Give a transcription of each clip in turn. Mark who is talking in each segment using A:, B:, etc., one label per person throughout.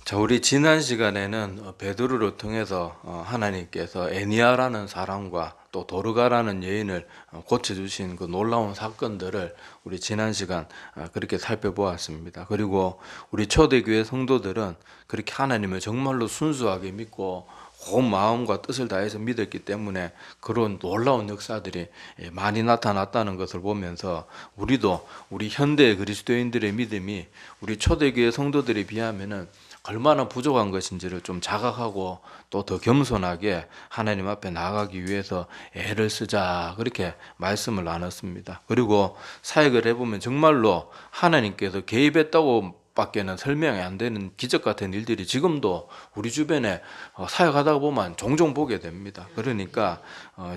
A: 자, 우리 지난 시간에는 베드로를 통해서 하나님께서 에니아라는 사람과 또 도르가라는 여인을 고쳐주신 그 놀라운 사건들을 우리 지난 시간 그렇게 살펴보았습니다. 그리고 우리 초대교회 성도들은 그렇게 하나님을 정말로 순수하게 믿고 온 마음과 뜻을 다해서 믿었기 때문에 그런 놀라운 역사들이 많이 나타났다는 것을 보면서 우리도 우리 현대 그리스도인들의 믿음이 우리 초대교회 성도들에 비하면은 얼마나 부족한 것인지를 좀 자각하고 또 더 겸손하게 하나님 앞에 나아가기 위해서 애를 쓰자 그렇게 말씀을 나눴습니다. 그리고 사역을 해보면 정말로 하나님께서 개입했다고 밖에는 설명이 안 되는 기적 같은 일들이 지금도 우리 주변에 사역하다 보면 종종 보게 됩니다. 그러니까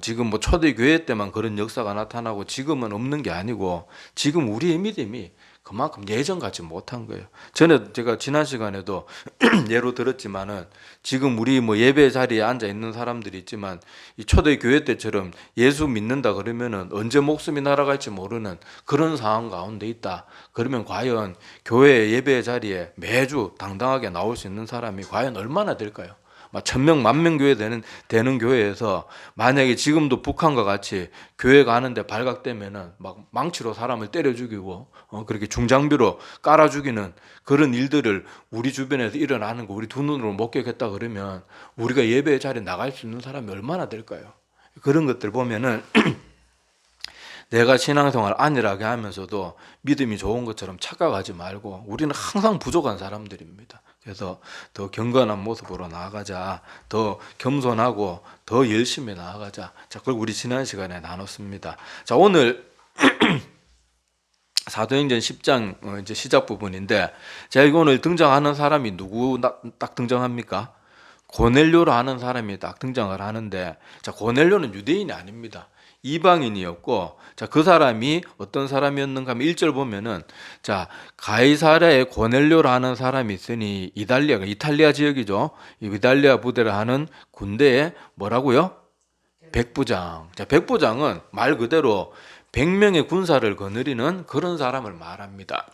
A: 지금 뭐 초대교회 때만 그런 역사가 나타나고 지금은 없는 게 아니고 지금 우리의 믿음이 그만큼 예전 같지 못한 거예요. 제가 지난 시간에도 예로 들었지만은 지금 우리 뭐 예배 자리에 앉아 있는 사람들이 있지만 이 초대 교회 때처럼 예수 믿는다 그러면은 언제 목숨이 날아갈지 모르는 그런 상황 가운데 있다. 그러면 과연 교회 예배 자리에 매주 당당하게 나올 수 있는 사람이 과연 얼마나 될까요? 막 1000명, 10,000명 교회 되는 교회에서 만약에 지금도 북한과 같이 교회 가는데 발각되면은 막 망치로 사람을 때려 죽이고 그렇게 중장비로 깔아 죽이는 그런 일들을 우리 주변에서 일어나는 거 우리 두 눈으로 목격했다 그러면 우리가 예배 자리에 나갈 수 있는 사람이 얼마나 될까요? 그런 것들 보면은 내가 신앙생활 안일하게 하면서도 믿음이 좋은 것처럼 착각하지 말고 우리는 항상 부족한 사람들입니다. 그래서 더 경건한 모습으로 나아가자, 더 겸손하고 더 열심히 나아가자. 자, 그걸 우리 지난 시간에 나눴습니다. 자, 오늘 사도행전 10장 이제 시작 부분인데, 제가 오늘 등장하는 사람이 누구 딱 등장합니까? 고넬료로 하는 사람이 딱 등장을 하는데, 자, 고넬료는 유대인이 아닙니다. 이방인이었고, 자, 그 사람이 어떤 사람이었는가 하면 1절 보면은, 자, 가이사랴에 고넬료로 하는 사람이 있으니, 이탈리아 지역이죠. 이 이탈리아 부대를 하는 군대에 뭐라고요? 백부장. 자, 백부장은 말 그대로 100명의 군사를 거느리는 그런 사람을 말합니다.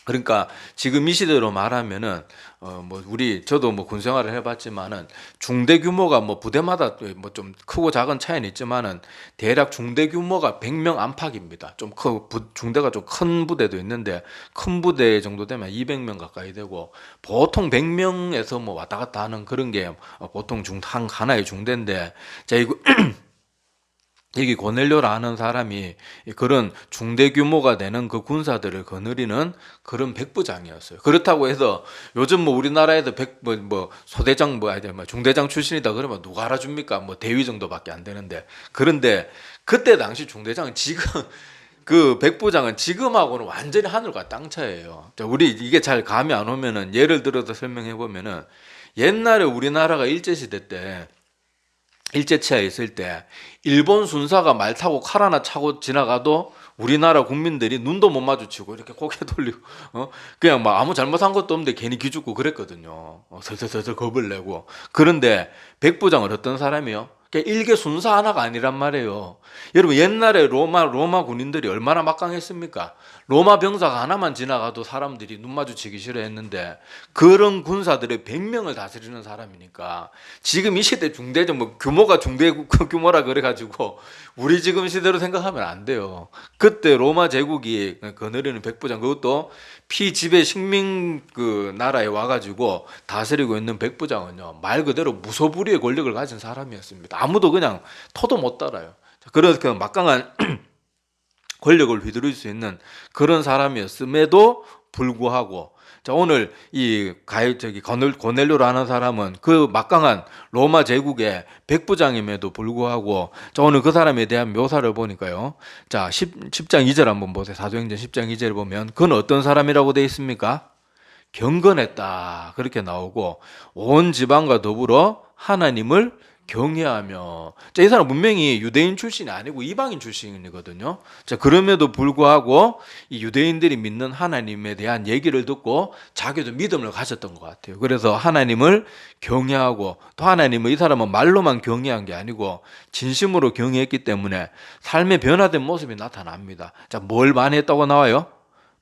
A: 그러니까 지금 이 시대로 말하면은 뭐 저도 뭐 군생활을 해봤지만은 중대 규모가 뭐 부대마다 뭐 좀 크고 작은 차이는 있지만은 대략 중대 규모가 100명 안팎입니다. 좀 중대가 좀 큰 부대도 있는데 큰 부대 정도 되면 200명 가까이 되고 보통 100명에서 뭐 왔다 갔다 하는 그런 게 보통 하나의 중대인데 자 이거 여기 고넬료라는 사람이 그런 중대 규모가 되는 그 군사들을 거느리는 그런 백부장이었어요. 그렇다고 해서 요즘 뭐 우리나라에도 소대장 중대장 출신이다 그러면 누가 알아줍니까? 뭐 대위 정도밖에 안 되는데 그런데 그때 당시 중대장은 지금 그 백부장은 지금하고는 완전히 하늘과 땅 차이예요. 우리 이게 잘 감이 안 오면은 예를 들어서 설명해 보면은 옛날에 우리나라가 일제시대 때 일제치하에 있을 때 일본 순사가 말 타고 칼 하나 차고 지나가도 우리나라 국민들이 눈도 못 마주치고 이렇게 고개 돌리고 그냥 막 아무 잘못한 것도 없는데 괜히 기죽고 그랬거든요. 슬슬슬슬 겁을 내고. 그런데 백부장은 어떤 사람이요? 일개 순사 하나가 아니란 말이에요. 여러분 옛날에 로마 군인들이 얼마나 막강했습니까? 로마 병사가 하나만 지나가도 사람들이 눈 마주치기 싫어했는데 그런 군사들의 100명을 다스리는 사람이니까 지금 이 시대 중대적 뭐 규모가 중대 규모라 그래가지고 우리 지금 시대로 생각하면 안 돼요. 그때 로마 제국이 거느리는 백부장 그것도 피지배 식민 그 나라에 와가지고 다스리고 있는 백부장은요 말 그대로 무소불위의 권력을 가진 사람이었습니다. 아무도 그냥 토도 못 달아요. 그렇게 막강한 권력을 휘두를 수 있는 그런 사람이었음에도 불구하고 자 오늘 고넬료라는 사람은 그 막강한 로마 제국의 백부장임에도 불구하고 자 오늘 그 사람에 대한 묘사를 보니까요. 자 10장 2절 한번 보세요. 사도행전 10장 2절 보면 그는 어떤 사람이라고 되어 있습니까? 경건했다 그렇게 나오고 온 지방과 더불어 하나님을 경외하며 자, 이 사람 분명히 유대인 출신이 아니고 이방인 출신이거든요. 자, 그럼에도 불구하고 이 유대인들이 믿는 하나님에 대한 얘기를 듣고 자기도 믿음을 가졌던 것 같아요. 그래서 하나님을 경외하고 또 하나님을 이 사람은 말로만 경외한 게 아니고 진심으로 경외했기 때문에 삶의 변화된 모습이 나타납니다. 자, 뭘 많이 했다고 나와요?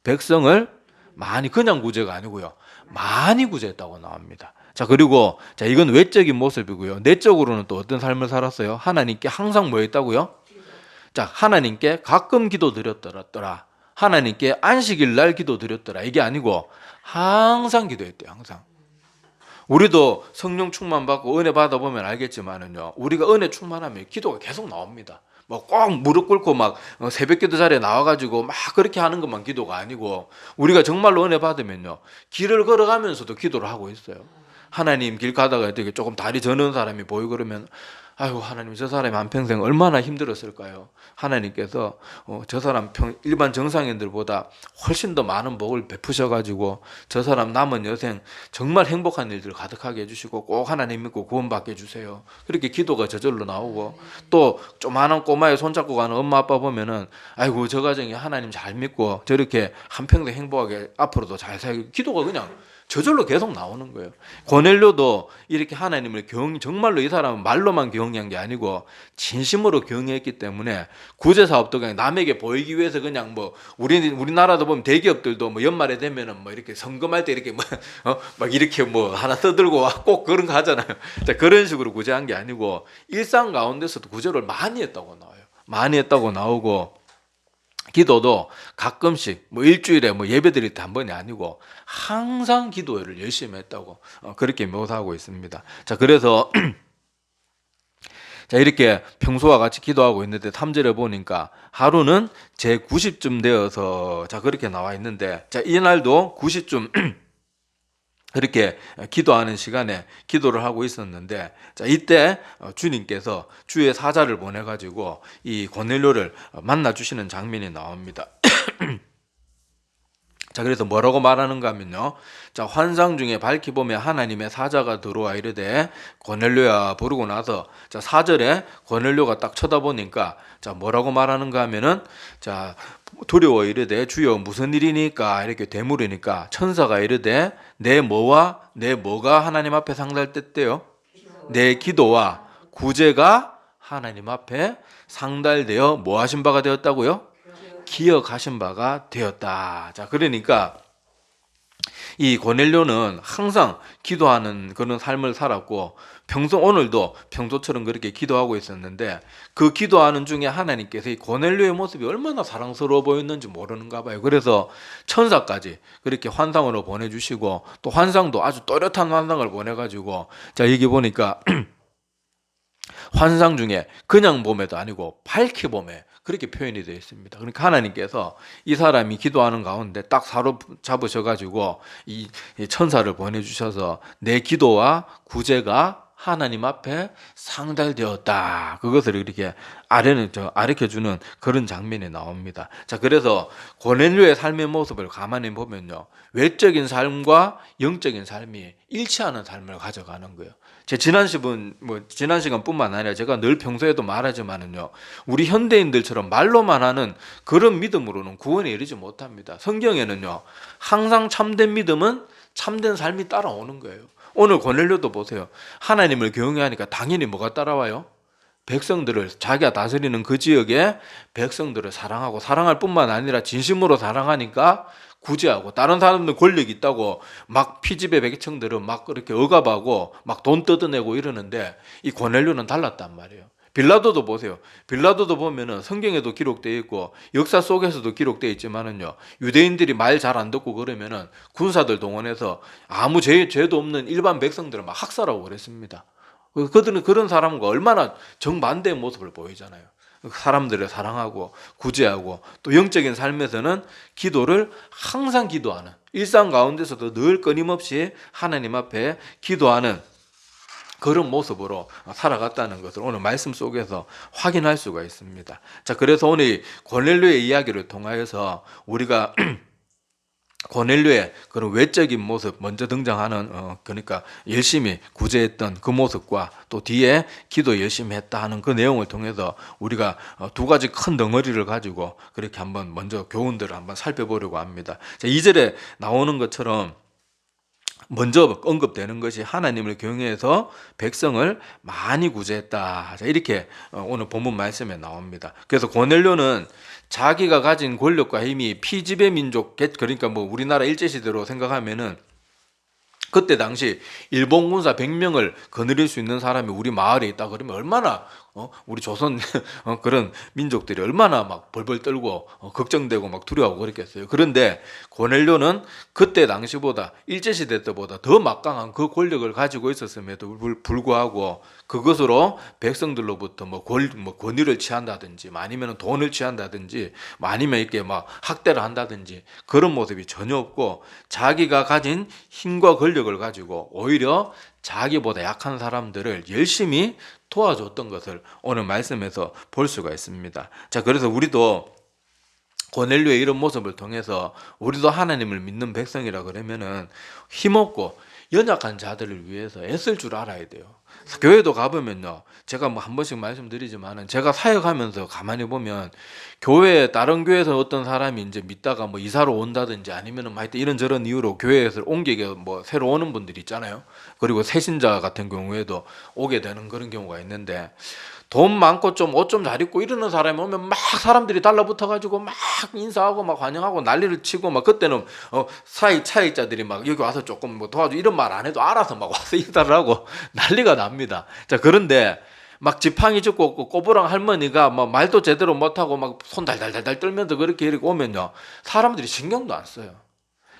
A: 백성을 많이 그냥 구제가 아니고요. 많이 구제했다고 나옵니다. 자, 그리고 자, 이건 외적인 모습이고요. 내적으로는 또 어떤 삶을 살았어요? 하나님께 항상 뭐 했다고요? 자, 하나님께 가끔 기도 드렸더라. 하나님께 안식일 날 기도 드렸더라. 이게 아니고 항상 기도했대요. 항상. 우리도 성령 충만 받고 은혜 받아 보면 알겠지만은요. 우리가 은혜 충만하면 기도가 계속 나옵니다. 뭐 꼭 무릎 꿇고 막 새벽 기도 자리에 나와가지고 막 그렇게 하는 것만 기도가 아니고 우리가 정말로 은혜 받으면요. 길을 걸어가면서도 기도를 하고 있어요. 하나님 길 가다가 되게 조금 다리 저는 사람이 보이고 그러면 아이고 하나님 저 사람이 한평생 얼마나 힘들었을까요? 하나님께서 저 사람 일반 정상인들보다 훨씬 더 많은 복을 베푸셔가지고 저 사람 남은 여생 정말 행복한 일들 가득하게 해주시고 꼭 하나님 믿고 구원받게 해주세요. 그렇게 기도가 저절로 나오고 또 조만한 꼬마에 손잡고 가는 엄마 아빠 보면은 아이고 저 가정이 하나님 잘 믿고 저렇게 한평생 행복하게 앞으로도 잘 살고 기도가 그냥 저절로 계속 나오는 거예요. 고넬료도 이렇게 하나님을 정말로 이 사람은 말로만 경외한 게 아니고 진심으로 경외했기 때문에 구제 사업도 그냥 남에게 보이기 위해서 그냥 뭐 우리나라도 보면 대기업들도 뭐 연말에 되면은 뭐 이렇게 선거할 때 이렇게 막 이렇게 뭐 하나 떠들고 꼭 그런 거 하잖아요. 자, 그런 식으로 구제한 게 아니고 일상 가운데서도 구제를 많이 했다고 나와요. 많이 했다고 나오고 기도도 가끔씩 뭐 일주일에 뭐 예배 드릴 때 한 번이 아니고 항상 기도를 열심히 했다고 그렇게 묘사하고 있습니다. 자, 그래서 자, 이렇게 평소와 같이 기도하고 있는데 3절에 보니까 하루는 제 90쯤 되어서 자, 그렇게 나와 있는데 자, 이날도 90쯤 그렇게 기도하는 시간에 기도를 하고 있었는데 자, 이때 주님께서 주의 사자를 보내가지고 이 고넬료를 만나 주시는 장면이 나옵니다. 자, 그래서 뭐라고 말하는가 하면요. 자, 환상 중에 밝히 보면 하나님의 사자가 들어와 이르되 고넬료야 부르고 나서 자, 4절에 고넬료가 딱 쳐다보니까 자, 뭐라고 말하는가 하면은 자, 두려워 이르되 주여 무슨 일이니까 이렇게 되물으니까 천사가 이르되 내 뭐가 하나님 앞에 상달됐대요? 내 기도와 구제가 하나님 앞에 상달되어 뭐 하신 바가 되었다고요? 기억하신 바가 되었다. 자, 그러니까 이 고넬료는 항상 기도하는 그런 삶을 살았고 오늘도 평소처럼 그렇게 기도하고 있었는데 그 기도하는 중에 하나님께서 이 고넬료의 모습이 얼마나 사랑스러워 보였는지 모르는가 봐요. 그래서 천사까지 그렇게 환상으로 보내주시고 또 환상도 아주 또렷한 환상을 보내가지고 자, 여기 보니까 환상 중에 그냥 봄에도 아니고 밝히 봄에 그렇게 표현이 되어 있습니다. 그러니까 하나님께서 이 사람이 기도하는 가운데 딱 사로잡으셔가지고 이 천사를 보내주셔서 내 기도와 구제가 하나님 앞에 상달되었다. 그것을 이렇게 아르켜주는 그런 장면이 나옵니다. 자, 그래서 고넬료의 삶의 모습을 가만히 보면요, 외적인 삶과 영적인 삶이 일치하는 삶을 가져가는 거예요. 제 지난 시간뿐만 아니라 제가 늘 평소에도 말하지만은요, 우리 현대인들처럼 말로만 하는 그런 믿음으로는 구원에 이르지 못합니다. 성경에는요, 항상 참된 믿음은 참된 삶이 따라오는 거예요. 오늘 고넬료도 보세요. 하나님을 경외하니까 당연히 뭐가 따라와요? 백성들을, 자기가 다스리는 그 지역의 백성들을 사랑하고 사랑할 뿐만 아니라 진심으로 사랑하니까 구제하고, 다른 사람들 권력이 있다고 막 피지배 백청들은 막 그렇게 억압하고 막 돈 뜯어내고 이러는데 이 고넬료는 달랐단 말이에요. 빌라도도 보세요. 빌라도도 보면은 성경에도 기록되어 있고 역사 속에서도 기록되어 있지만은요, 유대인들이 말 잘 안 듣고 그러면은 군사들 동원해서 아무 죄도 없는 일반 백성들을 막 학살하고 그랬습니다. 그들은 그런 사람과 얼마나 정반대의 모습을 보이잖아요. 사람들을 사랑하고 구제하고 또 영적인 삶에서는 기도를 항상 기도하는, 일상 가운데서도 늘 끊임없이 하나님 앞에 기도하는 그런 모습으로 살아갔다는 것을 오늘 말씀 속에서 확인할 수가 있습니다. 자, 그래서 오늘 고넬료의 이야기를 통하여서 우리가 고넬료의 그런 외적인 모습 먼저 등장하는 그러니까 열심히 구제했던 그 모습과 또 뒤에 기도 열심히 했다 하는 그 내용을 통해서 우리가 두 가지 큰 덩어리를 가지고 그렇게 한번 먼저 교훈들을 한번 살펴보려고 합니다. 자, 2절에 나오는 것처럼 먼저 언급되는 것이 하나님을 경외해서 백성을 많이 구제했다. 자, 이렇게 오늘 본문 말씀에 나옵니다. 그래서 고넬료는 자기가 가진 권력과 힘이 피지배 민족, 그러니까 뭐 우리나라 일제시대로 생각하면은 그때 당시 일본 군사 100명을 거느릴 수 있는 사람이 우리 마을에 있다 그러면 얼마나 우리 조선 그런 민족들이 얼마나 막 벌벌 떨고 걱정되고 막 두려워하고 그랬겠어요. 그런데 고넬료는 그때 당시보다 일제시대 때보다 더 막강한 그 권력을 가지고 있었음에도 불구하고 그것으로 백성들로부터 뭐 권위를 취한다든지 아니면 돈을 취한다든지 아니면 이렇게 막 학대를 한다든지 그런 모습이 전혀 없고 자기가 가진 힘과 권력을 가지고 오히려 자기보다 약한 사람들을 열심히 도와줬던 것을 오늘 말씀에서 볼 수가 있습니다. 자, 그래서 우리도 고넬료의 이런 모습을 통해서 우리도 하나님을 믿는 백성이라 그러면은 힘없고 연약한 자들을 위해서 애쓸 줄 알아야 돼요. 교회도 가보면요, 제가 뭐 한 번씩 말씀드리지만은 제가 사역하면서 가만히 보면 교회 다른 교회에서 어떤 사람이 이제 믿다가 뭐 이사로 온다든지 아니면은 뭐 하여튼 이런저런 이유로 교회에서 옮기게 뭐 새로 오는 분들이 있잖아요. 그리고 새신자 같은 경우에도 오게 되는 그런 경우가 있는데 돈 많고 좀 옷 좀 잘 입고 이러는 사람이 오면 막 사람들이 달라붙어가지고 막 인사하고 막 환영하고 난리를 치고 막 그때는 차익자들이 막 여기 와서 조금 뭐 도와줘 이런 말 안 해도 알아서 막 와서 인사를 하고 난리가 납니다. 자, 그런데 막 지팡이 짚고 꼬부랑 할머니가 막 말도 제대로 못하고 막 손 달달달달 떨면서 그렇게 이렇게 오면요, 사람들이 신경도 안 써요.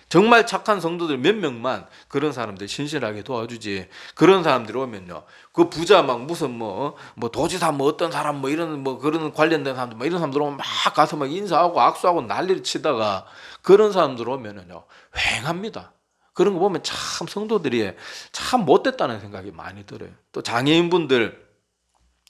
A: 정말 착한 성도들 몇 명만 그런 사람들 신실하게 도와주지. 그런 사람들이 오면요, 그 부자 막 무슨 뭐 도지사 뭐 어떤 사람 뭐 이런 뭐 그런 관련된 사람들 뭐 이런 사람들 오면 막 가서 막 인사하고 악수하고 난리를 치다가 그런 사람들 오면은요 휑합니다. 그런 거 보면 참 성도들이 참 못됐다는 생각이 많이 들어요. 또 장애인분들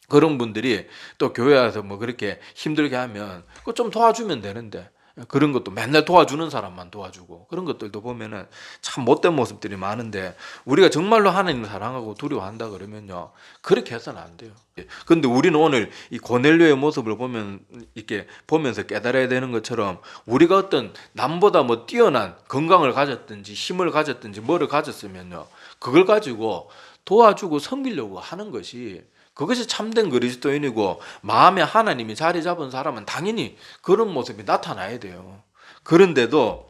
A: 그런 분들이 또 교회 와서 뭐 그렇게 힘들게 하면 그거 좀 도와주면 되는데 그런 것도 맨날 도와주는 사람만 도와주고 그런 것들도 보면은 참 못된 모습들이 많은데 우리가 정말로 하나님을 사랑하고 두려워한다 그러면요 그렇게 해서는 안 돼요. 근데 우리는 오늘 이 고넬료의 모습을 보면 이렇게 보면서 깨달아야 되는 것처럼 우리가 어떤 남보다 뭐 뛰어난 건강을 가졌든지 힘을 가졌든지 뭐를 가졌으면요 그걸 가지고 도와주고 섬기려고 하는 것이 그것이 참된 그리스도인이고 마음에 하나님이 자리 잡은 사람은 당연히 그런 모습이 나타나야 돼요. 그런데도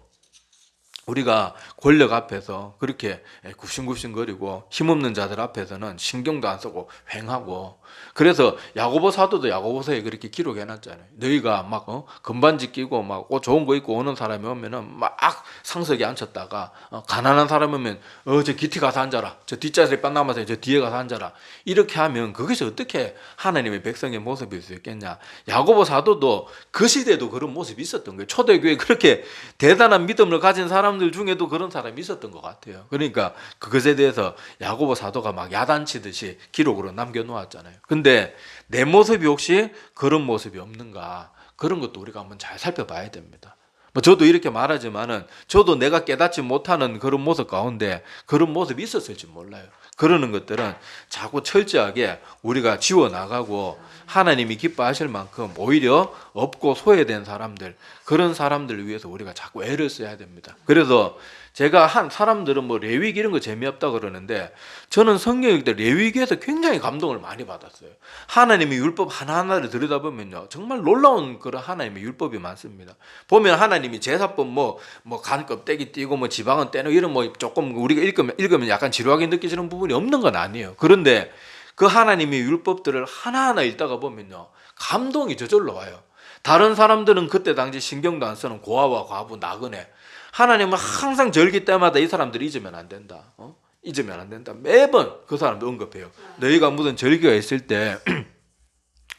A: 우리가 권력 앞에서 그렇게 굽신굽신거리고 힘없는 자들 앞에서는 신경도 안 쓰고 휑하고 그래서 야고보 사도도 야고보서에 그렇게 기록해놨잖아요. 너희가 막 금반지 끼고 막 옷 좋은 거 입고 오는 사람이 오면은 막 상석에 앉혔다가 가난한 사람 오면 저 기티 가서 앉아라, 저 뒷자리에 빤 남아서 저 뒤에 가서 앉아라 이렇게 하면 그것이 어떻게 하나님의 백성의 모습일 수 있겠냐. 야고보 사도도 그 시대에도 그런 모습이 있었던 거예요. 초대교회 그렇게 대단한 믿음을 가진 사람들 중에도 그런 사람이 있었던 것 같아요. 그러니까 그것에 대해서 야고보 사도가 막 야단치듯이 기록으로 남겨놓았잖아요. 근데 내 모습이 혹시 그런 모습이 없는가, 그런 것도 우리가 한번 잘 살펴봐야 됩니다. 뭐 저도 이렇게 말하지만은 저도 내가 깨닫지 못하는 그런 모습 가운데 그런 모습이 있었을지 몰라요. 그러는 것들은 자꾸 철저하게 우리가 지워나가고 하나님이 기뻐하실 만큼 오히려 없고 소외된 사람들, 그런 사람들을 위해서 우리가 자꾸 애를 써야 됩니다. 그래서 제가 한 사람들은 뭐 레위기 이런 거 재미없다 그러는데 저는 성경 읽을 때 레위기에서 굉장히 감동을 많이 받았어요. 하나님의 율법 하나하나를 들여다보면요 정말 놀라운 그런 하나님의 율법이 많습니다. 보면 하나님이 제사법 뭐 간 껍데기 띄고 뭐 지방은 떼는 이런 뭐 조금 우리가 읽으면 약간 지루하게 느껴지는 부분이 없는 건 아니에요. 그런데 그 하나님의 율법들을 하나하나 읽다가 보면요 감동이 저절로 와요. 다른 사람들은 그때 당시 신경도 안 쓰는 고아와 과부 나그네, 하나님은 항상 절기 때마다 이 사람들을 잊으면 안 된다. 잊으면 안 된다. 매번 그 사람도 언급해요. 너희가 무슨 절기가 있을 때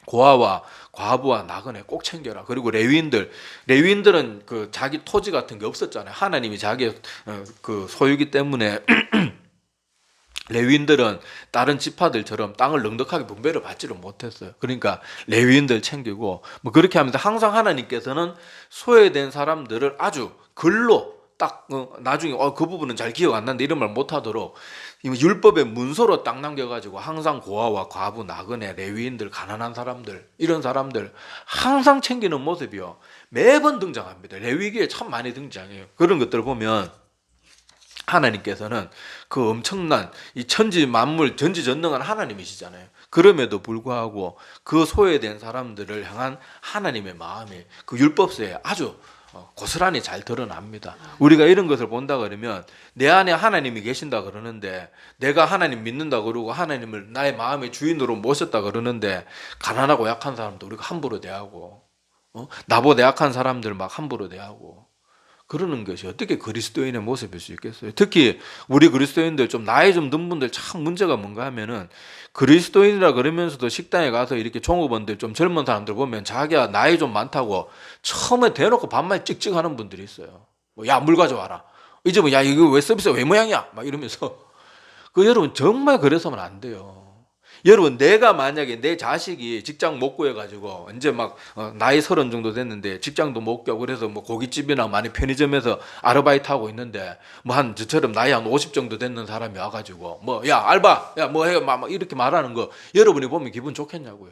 A: 고아와 과부와 나그네 꼭 챙겨라. 그리고 레위인들은 그 자기 토지 같은 게 없었잖아요. 하나님이 자기 그 소유기 때문에 레위인들은 다른 지파들처럼 땅을 넉넉하게 분배를 받지를 못했어요. 그러니까 레위인들 챙기고 뭐 그렇게 하면서 항상 하나님께서는 소외된 사람들을 아주 글로 딱 나중에 그 부분은 잘 기억 안 나는데 이런 말 못하도록 율법의 문서로 딱 남겨가지고 항상 고아와 과부, 나그네, 레위인들, 가난한 사람들 이런 사람들 항상 챙기는 모습이요 매번 등장합니다. 레위기에 참 많이 등장해요. 그런 것들을 보면 하나님께서는 그 엄청난 이 천지 만물 전지전능한 하나님이시잖아요. 그럼에도 불구하고 그 소외된 사람들을 향한 하나님의 마음이 그 율법서에 아주 고스란히 잘 드러납니다. 우리가 이런 것을 본다 그러면 내 안에 하나님이 계신다 그러는데, 내가 하나님 믿는다 그러고 하나님을 나의 마음의 주인으로 모셨다 그러는데, 가난하고 약한 사람도 우리가 함부로 대하고, 나보다 약한 사람들 막 함부로 대하고 그러는 것이 어떻게 그리스도인의 모습일 수 있겠어요? 특히 우리 그리스도인들 좀 나이 좀 든 분들 참 문제가 뭔가 하면은, 그리스도인이라 그러면서도 식당에 가서 이렇게 종업원들 좀 젊은 사람들 보면 자기가 나이 좀 많다고 처음에 대놓고 반말 찍찍 하는 분들이 있어요. 야, 물 가져와라. 이제 야, 이거 왜 서비스 왜 모양이야? 막 이러면서. 여러분 정말 그래서는 안 돼요. 여러분, 내가 만약에 내 자식이 직장 못 구해가지고 이제 막 나이 30 정도 됐는데 직장도 못 구하고 그래서 뭐 고깃집이나 많이 편의점에서 아르바이트 하고 있는데, 뭐 한 저처럼 나이 한 50 정도 됐는 사람이 와가지고 뭐 야 알바 야 뭐 해 막 이렇게 말하는 거 여러분이 보면 기분 좋겠냐고요.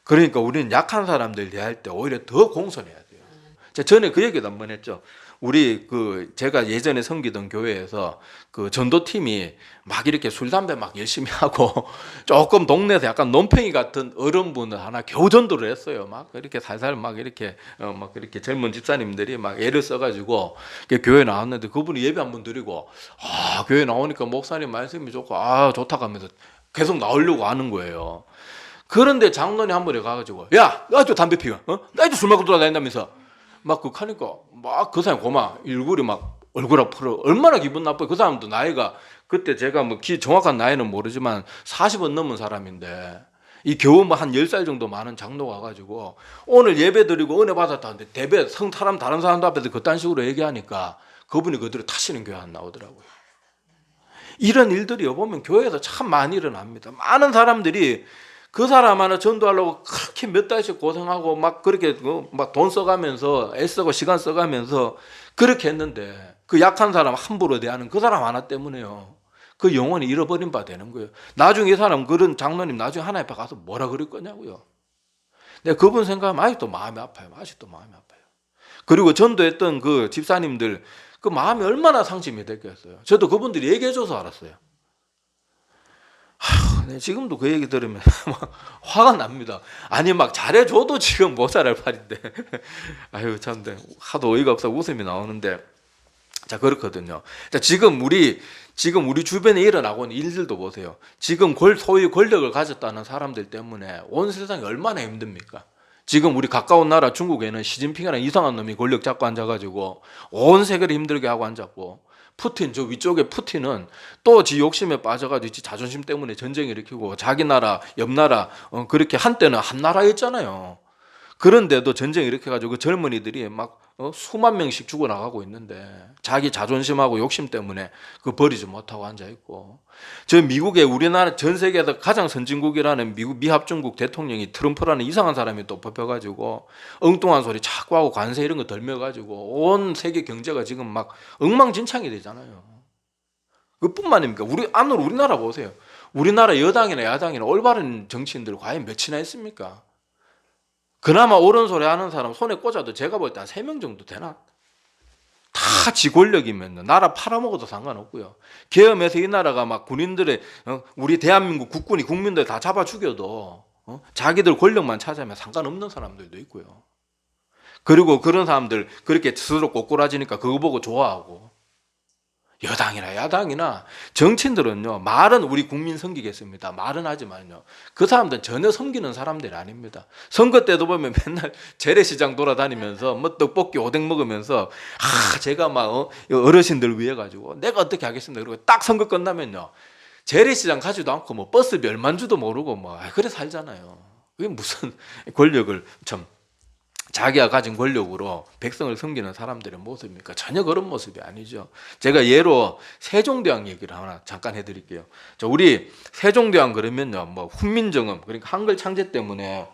A: 그러니까 우리는 약한 사람들 대할 때 오히려 더 공손해야 돼요. 전에 그 얘기도 한번 했죠. 우리 제가 예전에 섬기던 교회에서 그 전도팀이 막 이렇게 술 담배 막 열심히 하고 조금 동네에서 약간 논팽이 같은 어른분을 하나 겨우 전도를 했어요. 막 이렇게 살살 막 이렇게 막 이렇게 젊은 집사님들이 막 애를 써가지고 교회 나왔는데, 그분이 예배 한번 드리고 교회 나오니까 목사님 말씀이 좋고 좋다 하면서 계속 나오려고 하는 거예요. 그런데 장로님 한 번에 가가지고 야, 너 아직도 담배 피워? 나 아직도 술 먹고 돌아다닌다면서 막 하니까 막 그 사람 고마 얼굴이 막 얼굴 앞으로 얼마나 기분 나빠요. 그 사람도 나이가 그때 제가 뭐 정확한 나이는 모르지만 40은 넘은 사람인데, 이 겨우 뭐 한 10살 정도 많은 장로가 가지고 오늘 예배 드리고 은혜 받았다는데 다른 사람들 앞에서 그딴 식으로 얘기하니까 그분이 그대로 다시는 교회 안 나오더라고요. 이런 일들이 보면 교회에서 참 많이 일어납니다. 많은 사람들이 그 사람 하나 전도하려고 그렇게 몇 달씩 고생하고 막 그렇게 막 돈 써가면서 애쓰고 시간 써가면서 그렇게 했는데, 그 약한 사람 함부로 대하는 그 사람 하나 때문에요. 그 영혼이 잃어버린 바 되는 거예요. 나중에 이 사람 그런 장로님 나중에 하나님 앞에 가서 뭐라 그럴 거냐고요. 내가 그분 생각하면 아직도 마음이 아파요. 아직도 마음이 아파요. 그리고 전도했던 그 집사님들 그 마음이 얼마나 상심이 됐겠어요. 저도 그분들이 얘기해줘서 알았어요. 지금도 그 얘기 들으면 막 화가 납니다. 아니 막 잘해줘도 지금 못 살할 판인데 아유 참 하도 어이가 없어 웃음이 나오는데, 자 그렇거든요. 자 지금 우리 주변에 일어나고 있는 일들도 보세요. 지금 소위 권력을 가졌다는 사람들 때문에 온 세상이 얼마나 힘듭니까? 지금 우리 가까운 나라 중국에는 시진핑이라는 이상한 놈이 권력 잡고 앉아가지고 온 세계를 힘들게 하고 앉았고, 푸틴 저 위쪽에 푸틴은 또 지 욕심에 빠져가지고 지 자존심 때문에 전쟁 일으키고 자기 나라 옆 나라 그렇게 한때는 한 나라였잖아요. 그런데도 전쟁 일으켜가지고 그 젊은이들이 막 수만 명씩 죽어나가고 있는데, 자기 자존심하고 욕심 때문에 그 버리지 못하고 앉아있고, 저 미국에 우리나라 전 세계에서 가장 선진국이라는 미국 미합중국 대통령이 트럼프라는 이상한 사람이 또 뽑혀가지고 엉뚱한 소리 자꾸 하고 관세 이런 거 덜며가지고 온 세계 경제가 지금 막 엉망진창이 되잖아요. 그뿐만 아닙니까? 우리나라 보세요. 우리나라 여당이나 야당이나 올바른 정치인들 과연 몇이나 있습니까? 그나마 옳은 소리 하는 사람 손에 꽂아도 제가 볼 때 한 3명 정도 되나? 다 지 권력이면 나라 팔아먹어도 상관없고요. 계엄해서 이 나라가 막 군인들의 우리 대한민국 국군이 국민들 다 잡아 죽여도 자기들 권력만 찾으면 상관없는 사람들도 있고요. 그리고 그런 사람들 그렇게 스스로 꼬꾸라지니까 그거 보고 좋아하고, 여당이나 야당이나 정치인들은요, 말은 우리 국민 섬기겠습니다. 말은 하지만요, 그 사람들은 전혀 섬기는 사람들이 아닙니다. 선거 때도 보면 맨날 재래시장 돌아다니면서 뭐 떡볶이 오뎅 먹으면서 제가 막 어르신들 위해 가지고 내가 어떻게 하겠습니다. 그리고 딱 선거 끝나면요, 재래시장 가지도 않고 뭐 버스 멸만주도 모르고 뭐 그래 살잖아요. 그게 무슨 권력을 참 자기가 가진 권력으로 백성을 섬기는 사람들의 모습입니까? 전혀 그런 모습이 아니죠. 제가 예로 세종대왕 얘기를 하나 잠깐 해드릴게요. 우리 세종대왕 그러면요, 뭐 훈민정음, 그러니까 한글 창제 때문에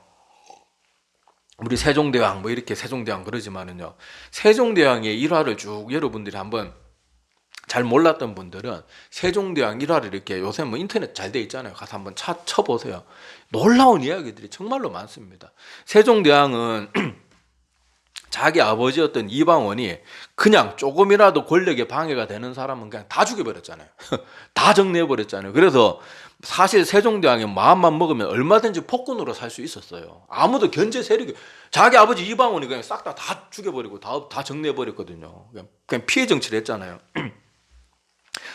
A: 우리 세종대왕 뭐 이렇게 세종대왕 그러지만은요, 세종대왕의 일화를 쭉 여러분들이 한번 잘 몰랐던 분들은 세종대왕 일화를 이렇게 요새 뭐 인터넷 잘 돼 있잖아요. 가서 한번 쳐보세요. 놀라운 이야기들이 정말로 많습니다. 세종대왕은 자기 아버지였던 이방원이 그냥 조금이라도 권력에 방해가 되는 사람은 그냥 다 죽여버렸잖아요. 다 정리해버렸잖아요. 그래서 사실 세종대왕이 마음만 먹으면 얼마든지 폭군으로 살 수 있었어요. 아무도 견제 세력이, 자기 아버지 이방원이 그냥 싹 다 죽여버리고 다 정리해버렸거든요. 그냥 피해 정치를 했잖아요.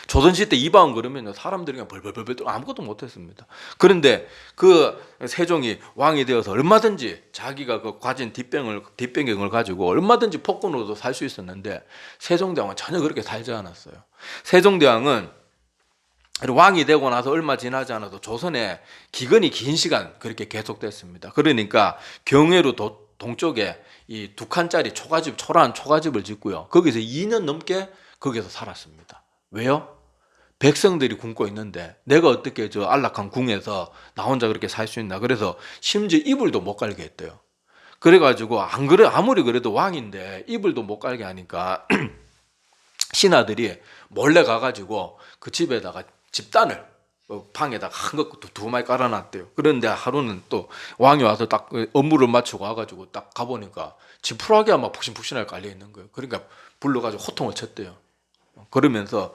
A: 조선시대 이방원 그러면 사람들이 그냥 벌벌벌벌 떨고 아무것도 못했습니다. 그런데 그 세종이 왕이 되어서 얼마든지 자기가 그 가진 뒷배경을 가지고 얼마든지 폭군으로도 살 수 있었는데 세종대왕은 전혀 그렇게 살지 않았어요. 세종대왕은 왕이 되고 나서 얼마 지나지 않아도 조선에 기근이 긴 시간 그렇게 계속됐습니다. 그러니까 경회로 동쪽에 이 2칸짜리 초라한 초가집을 짓고요. 거기서 2년 넘게 거기서 살았습니다. 왜요? 백성들이 굶고 있는데 내가 어떻게 저 안락한 궁에서 나 혼자 그렇게 살 수 있나. 그래서 심지어 이불도 못 깔게 했대요. 그래가지고 아무리 그래도 왕인데 이불도 못 깔게 하니까 신하들이 몰래 가가지고 그 집에다가 집단을 방에다가 한 것 두 마리 깔아놨대요. 그런데 하루는 또 왕이 와서 딱 업무를 마치고 와가지고 딱 가보니까 지푸라기가 막 푹신푹신하게 깔려 있는 거예요. 그러니까 불러가지고 호통을 쳤대요. 그러면서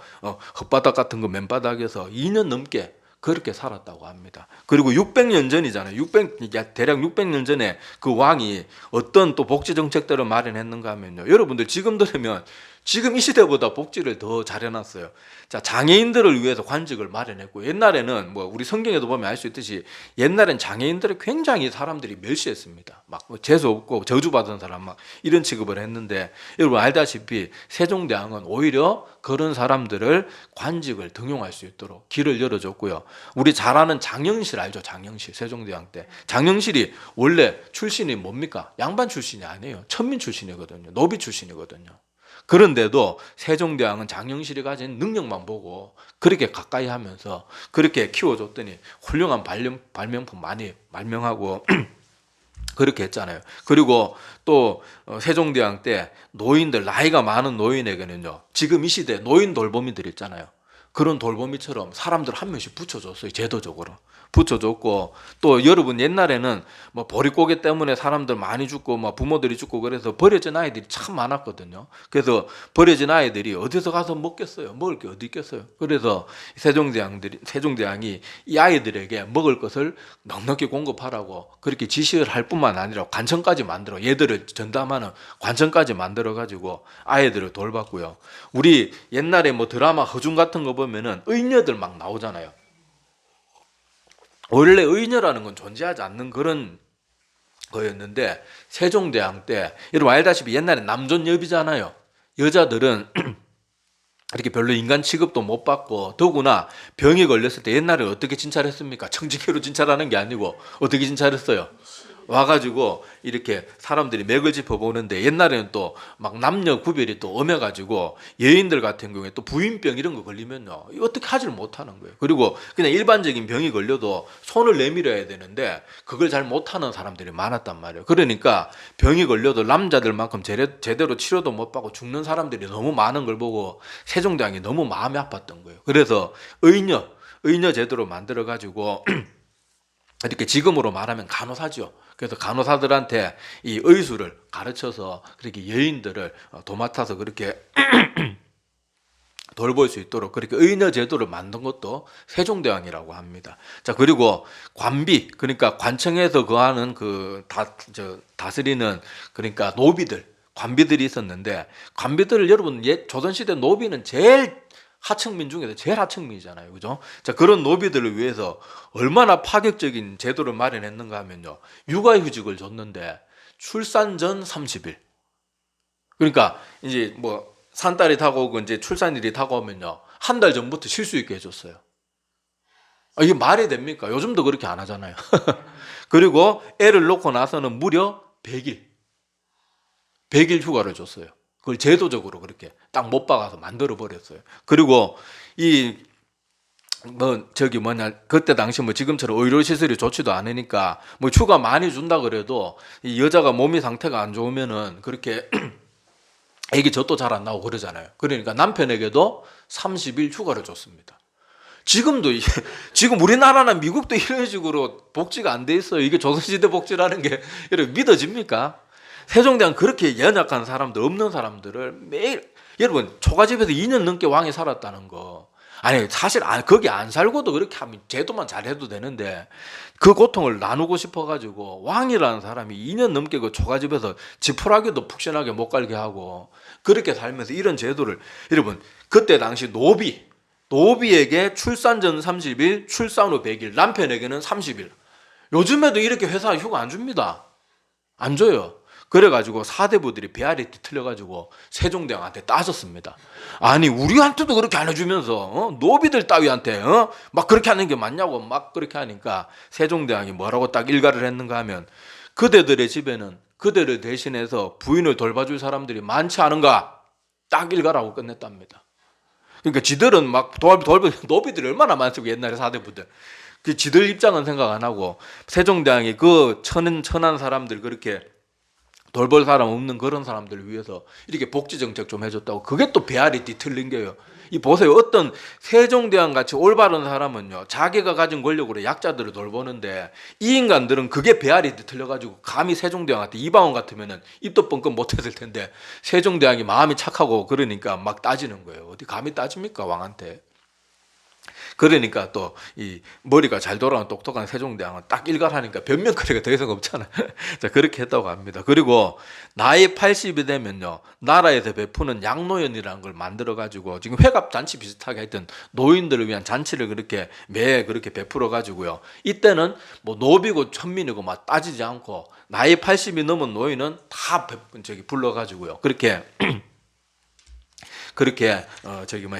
A: 흙바닥 같은 거 맨바닥에서 2년 넘게 그렇게 살았다고 합니다. 그리고 600년 전이잖아요. 대략 600년 전에 그 왕이 어떤 또 복지 정책들을 마련했는가 하면요. 여러분들 지금 들으면 지금 이 시대보다 복지를 더 잘해놨어요. 자, 장애인들을 위해서 관직을 마련했고, 옛날에는 뭐 우리 성경에도 보면 알 수 있듯이 옛날엔 장애인들을 굉장히 사람들이 멸시했습니다. 막 재수 없고 저주받은 사람 막 이런 취급을 했는데, 여러분 알다시피 세종대왕은 오히려 그런 사람들을 관직을 등용할 수 있도록 길을 열어줬고요. 우리 잘 아는 장영실 알죠? 장영실, 세종대왕 때. 장영실이 원래 출신이 뭡니까? 양반 출신이 아니에요. 천민 출신이거든요. 노비 출신이거든요. 그런데도 세종대왕은 장영실이 가진 능력만 보고 그렇게 가까이 하면서 그렇게 키워줬더니 훌륭한 발명품 많이 발명하고 그렇게 했잖아요. 그리고 또 세종대왕 때 노인들, 나이가 많은 노인에게는요, 지금 이 시대 노인 돌보미들 있잖아요. 그런 돌보미처럼 사람들 한 명씩 붙여줬어요. 제도적으로 붙여줬고, 또 여러분 옛날에는 뭐 보릿고개 때문에 사람들 많이 죽고 뭐 부모들이 죽고 그래서 버려진 아이들이 참 많았거든요. 그래서 버려진 아이들이 어디서 가서 먹겠어요? 먹을 게 어디 있겠어요? 그래서 세종대왕이 이 아이들에게 먹을 것을 넉넉히 공급하라고 그렇게 지시를 할 뿐만 아니라 관청까지 만들어, 얘들을 전담하는 관청까지 만들어 가지고 아이들을 돌봤고요. 우리 옛날에 뭐 드라마 허중 같은 거 보면은 의녀들 막 나오잖아요. 원래 의녀라는 건 존재하지 않는 그런 거였는데 세종대왕 때, 여러분 알다시피 옛날에 남존여비잖아요. 여자들은 이렇게 별로 인간 취급도 못 받고, 더구나 병이 걸렸을 때 옛날에 어떻게 진찰했습니까? 청진기로 진찰하는 게 아니고 어떻게 진찰했어요? 와가지고 이렇게 사람들이 맥을 짚어보는데, 옛날에는 또 막 남녀 구별이 또 엄해가지고 여인들 같은 경우에 또 부인병 이런 거 걸리면요, 어떻게 하지를 못하는 거예요. 그리고 그냥 일반적인 병이 걸려도 손을 내밀어야 되는데 그걸 잘 못하는 사람들이 많았단 말이에요. 그러니까 병이 걸려도 남자들만큼 제대로 치료도 못 받고 죽는 사람들이 너무 많은 걸 보고 세종대왕이 너무 마음이 아팠던 거예요. 그래서 의녀 제도로 만들어가지고 이렇게 지금으로 말하면 간호사죠. 그래서 간호사들한테 이 의술을 가르쳐서 그렇게 여인들을 도맡아서 그렇게 돌볼 수 있도록 그렇게 의녀 제도를 만든 것도 세종대왕이라고 합니다. 자, 그리고 관비, 그러니까 관청에서 거하는 그 다스리는 그러니까 노비들, 관비들이 있었는데, 관비들을 여러분 조선시대 노비는 제일 하층민 중에서 제일 하층민이잖아요. 그죠? 자, 그런 노비들을 위해서 얼마나 파격적인 제도를 마련했는가 하면요, 육아휴직을 줬는데 출산 전 30일. 그러니까 이제 뭐 산딸이 다가오고 이제 출산일이 다가오면요, 한 달 전부터 쉴 수 있게 해줬어요. 이게 말이 됩니까? 요즘도 그렇게 안 하잖아요. 그리고 애를 놓고 나서는 무려 100일 휴가를 줬어요. 그걸 제도적으로 그렇게 딱 못 박아서 만들어 버렸어요. 그리고 그때 당시 뭐 지금처럼 의료시설이 좋지도 않으니까 뭐 휴가 많이 준다 그래도 이 여자가 몸이 상태가 안 좋으면은 그렇게 애기 젖도 잘 안 나오고 그러잖아요. 그러니까 남편에게도 30일 휴가를 줬습니다. 지금 우리나라나 미국도 이런 식으로 복지가 안 돼 있어요. 이게 조선시대 복지라는 게 여러분 믿어집니까? 세종대왕 그렇게 연약한 사람들, 없는 사람들을 매일, 여러분 초가집에서 2년 넘게 왕이 살았다는 거, 아니 사실 거기 안 살고도 그렇게 하면 제도만 잘해도 되는데 그 고통을 나누고 싶어가지고 왕이라는 사람이 2년 넘게 그 초가집에서 지푸라기도 푹신하게 못 갈게 하고 그렇게 살면서 이런 제도를, 여러분 그때 당시 노비에게 출산 전 30일, 출산 후 100일, 남편에게는 30일. 요즘에도 이렇게 회사 휴가 안 줍니다. 안 줘요. 그래가지고 사대부들이 배알이 뒤틀려가지고 세종대왕한테 따졌습니다. 아니 우리한테도 그렇게 안 해주면서 노비들 따위한테 막 그렇게 하는 게 맞냐고 막 그렇게 하니까 세종대왕이 뭐라고 딱 일갈을 했는가 하면, 그대들의 집에는 그대를 대신해서 부인을 돌봐줄 사람들이 많지 않은가, 딱 일갈하고 끝냈답니다. 그러니까 지들은 막 노비들이 얼마나 많습니까, 옛날에 사대부들. 그 지들 입장은 생각 안 하고 세종대왕이 그 천한 사람들, 그렇게 돌볼 사람 없는 그런 사람들을 위해서 이렇게 복지 정책 좀 해줬다고, 그게 또 배알이 뒤틀린 게요. 이 보세요. 어떤 세종대왕 같이 올바른 사람은요, 자기가 가진 권력으로 약자들을 돌보는데 이 인간들은 그게 배알이 뒤틀려가지고 감히 세종대왕한테, 이방원 같으면은 입도 뻥끗 못했을 텐데 세종대왕이 마음이 착하고 그러니까 막 따지는 거예요. 어디 감히 따집니까, 왕한테. 그러니까 또 이 머리가 잘 돌아가는 똑똑한 세종대왕은 딱 일갈하니까 변명거리가 더 이상 없잖아요. 자, 그렇게 했다고 합니다. 그리고 나이 80이 되면요, 나라에서 베푸는 양노연이라는 걸 만들어 가지고 지금 회갑 잔치 비슷하게 하여튼 노인들을 위한 잔치를 그렇게 매 그렇게 베풀어 가지고요, 이때는 뭐 노비고 천민이고 막 따지지 않고 나이 80이 넘은 노인은 다 불러 가지고요, 그렇게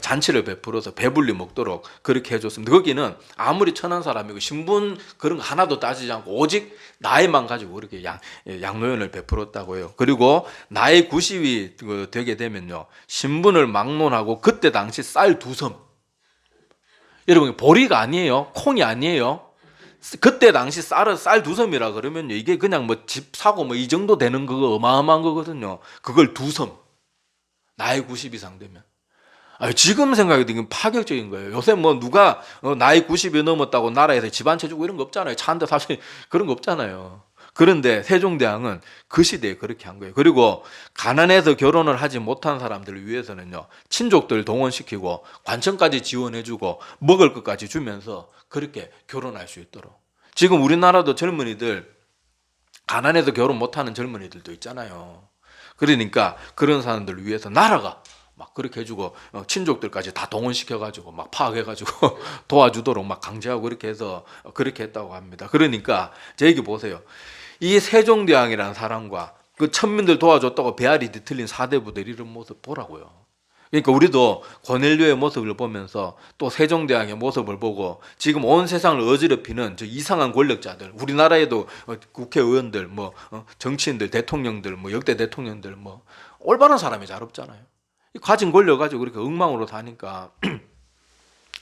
A: 잔치를 베풀어서 배불리 먹도록 그렇게 해줬습니다. 거기는 아무리 천한 사람이고 신분 그런 거 하나도 따지지 않고 오직 나이만 가지고 그렇게 양로연을 베풀었다고요. 그리고 나이 90이 되게 되면요, 신분을 막론하고 그때 당시 쌀 2섬, 여러분 보리가 아니에요, 콩이 아니에요. 그때 당시 쌀 2섬이라 그러면요, 이게 그냥 뭐 집 사고 뭐 이 정도 되는 거 어마어마한 거거든요. 그걸 2섬, 나이 90 이상 되면. 지금 생각해도 이건 파격적인 거예요. 요새 뭐 누가 나이 90이 넘었다고 나라에서 집 한 채 주고 이런 거 없잖아요. 차 한 대 사실 그런 거 없잖아요. 그런데 세종대왕은 그 시대에 그렇게 한 거예요. 그리고 가난해서 결혼을 하지 못한 사람들을 위해서는요, 친족들 동원시키고 관청까지 지원해주고 먹을 것까지 주면서 그렇게 결혼할 수 있도록. 지금 우리나라도 젊은이들 가난해서 결혼 못하는 젊은이들도 있잖아요. 그러니까 그런 사람들을 위해서 나라가 막 그렇게 해주고 친족들까지 다 동원시켜가지고 막 파악해가지고 도와주도록 막 강제하고 그렇게 해서 그렇게 했다고 합니다. 그러니까 제 얘기 보세요. 이 세종대왕이라는 사람과 그 천민들 도와줬다고 배알이 뒤틀린 사대부들 이런 모습 보라고요. 그러니까 우리도 고넬료의 모습을 보면서 또 세종대왕의 모습을 보고 지금 온 세상을 어지럽히는 저 이상한 권력자들, 우리나라에도 국회의원들, 뭐 정치인들, 대통령들, 뭐 역대 대통령들, 뭐 올바른 사람이 잘 없잖아요. 가진 권력 가지고 그렇게 엉망으로 사니까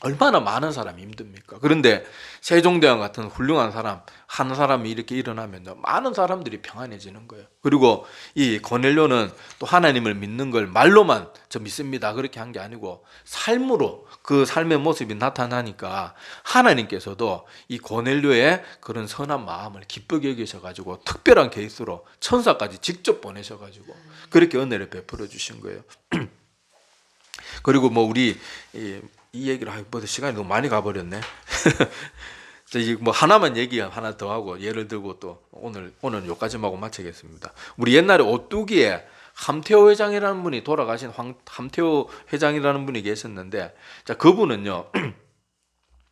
A: 얼마나 많은 사람이 힘듭니까? 그런데 세종대왕 같은 훌륭한 사람, 한 사람이 이렇게 일어나면 많은 사람들이 평안해지는 거예요. 그리고 이 고넬료는 또 하나님을 믿는 걸 말로만 저 믿습니다 그렇게 한 게 아니고 삶으로 그 삶의 모습이 나타나니까 하나님께서도 이 고넬료의 그런 선한 마음을 기쁘게 여기셔가지고 특별한 케이스로 천사까지 직접 보내셔가지고 그렇게 은혜를 베풀어 주신 거예요. 그리고 뭐 우리 이 얘기를 벌써 시간이 너무 많이 가버렸네. 뭐 하나만 얘기 하나 더 하고 예를 들고 또 오늘은 여기까지만 하고 마치겠습니다. 우리 옛날에 오뚜기에 함태호 회장이라는 분이 돌아가신 함태호 회장이라는 분이 계셨는데, 자 그분은요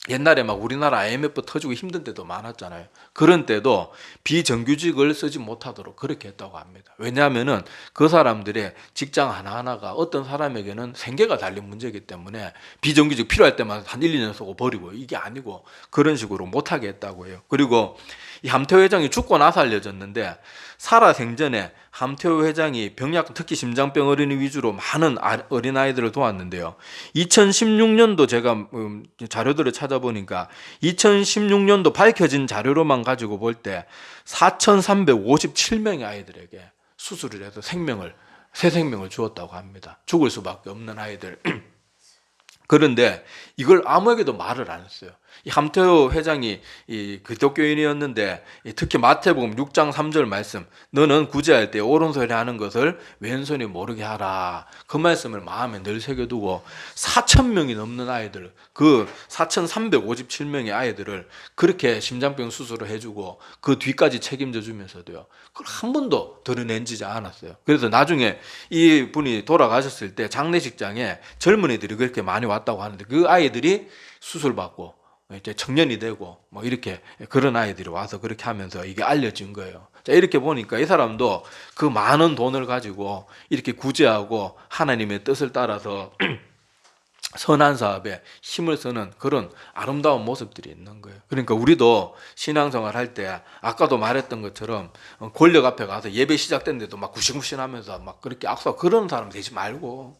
A: 옛날에 막 우리나라 IMF 터지고 힘든 때도 많았잖아요. 그런 때도 비정규직을 쓰지 못하도록 그렇게 했다고 합니다. 왜냐하면은 그 사람들의 직장 하나하나가 어떤 사람에게는 생계가 달린 문제이기 때문에 비정규직 필요할 때만 한 1, 2년 쓰고 버리고 이게 아니고 그런 식으로 못하게 했다고 해요. 그리고 이 함태호 회장이 죽고 나서 알려졌는데 살아생전에 함태호 회장이 병약, 특히 심장병 어린이 위주로 많은 어린아이들을 도왔는데요. 2016년도 제가 자료들을 찾아보니까 2016년도 밝혀진 자료로만 가지고 볼 때 4,357명의 아이들에게 수술을 해서 새 생명을 주었다고 합니다. 죽을 수밖에 없는 아이들. 그런데 이걸 아무에게도 말을 안 했어요. 이 함태호 회장이 이 기독교인이었는데 특히 마태복음 6장 3절 말씀, 너는 구제할 때 오른손에 하는 것을 왼손이 모르게 하라. 그 말씀을 마음에 늘 새겨두고 4,000명이 넘는 아이들, 그 4,357명의 아이들을 그렇게 심장병 수술을 해주고 그 뒤까지 책임져 주면서도요, 그걸 한 번도 드러낸지 않았어요. 그래서 나중에 이 분이 돌아가셨을 때 장례식장에 젊은이들이 그렇게 많이 왔다고 하는데 그 아이들이 수술받고 이제 청년이 되고 뭐 이렇게 그런 아이들이 와서 그렇게 하면서 이게 알려진 거예요. 자, 이렇게 보니까 이 사람도 그 많은 돈을 가지고 이렇게 구제하고 하나님의 뜻을 따라서 선한 사업에 힘을 쓰는 그런 아름다운 모습들이 있는 거예요. 그러니까 우리도 신앙생활 할 때 아까도 말했던 것처럼 권력 앞에 가서 예배 시작됐는데도 막 구신구신하면서 막 그렇게 악수하고 그런 사람 되지 말고,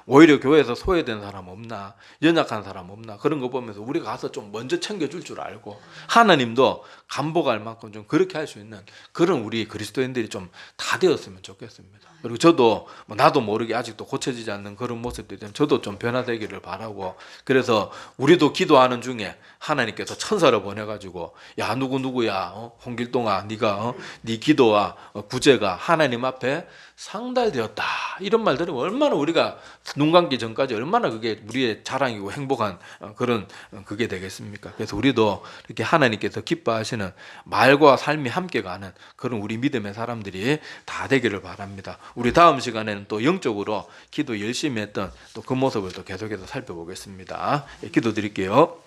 A: 오히려 교회에서 소외된 사람 없나, 연약한 사람 없나, 그런 거 보면서 우리가 가서 좀 먼저 챙겨줄 줄 알고 하나님도 간복할 만큼 좀 그렇게 할 수 있는 그런 우리 그리스도인들이 좀 다 되었으면 좋겠습니다. 그리고 저도 나도 모르게 아직도 고쳐지지 않는 그런 모습들이 되면 저도 좀 변화되기를 바라고, 그래서 우리도 기도하는 중에 하나님께서 천사를 보내가지고 야 누구야 홍길동아, 네가 네 기도와 구제가 하나님 앞에 상달되었다, 이런 말 들으면 얼마나 우리가 눈 감기 전까지 얼마나 그게 우리의 자랑이고 행복한 그런 그게 되겠습니까? 그래서 우리도 이렇게 하나님께서 기뻐하시는 말과 삶이 함께 가는 그런 우리 믿음의 사람들이 다 되기를 바랍니다. 우리 다음 시간에는 또 영적으로 기도 열심히 했던 또 그 모습을 또 계속해서 살펴보겠습니다. 기도드릴게요.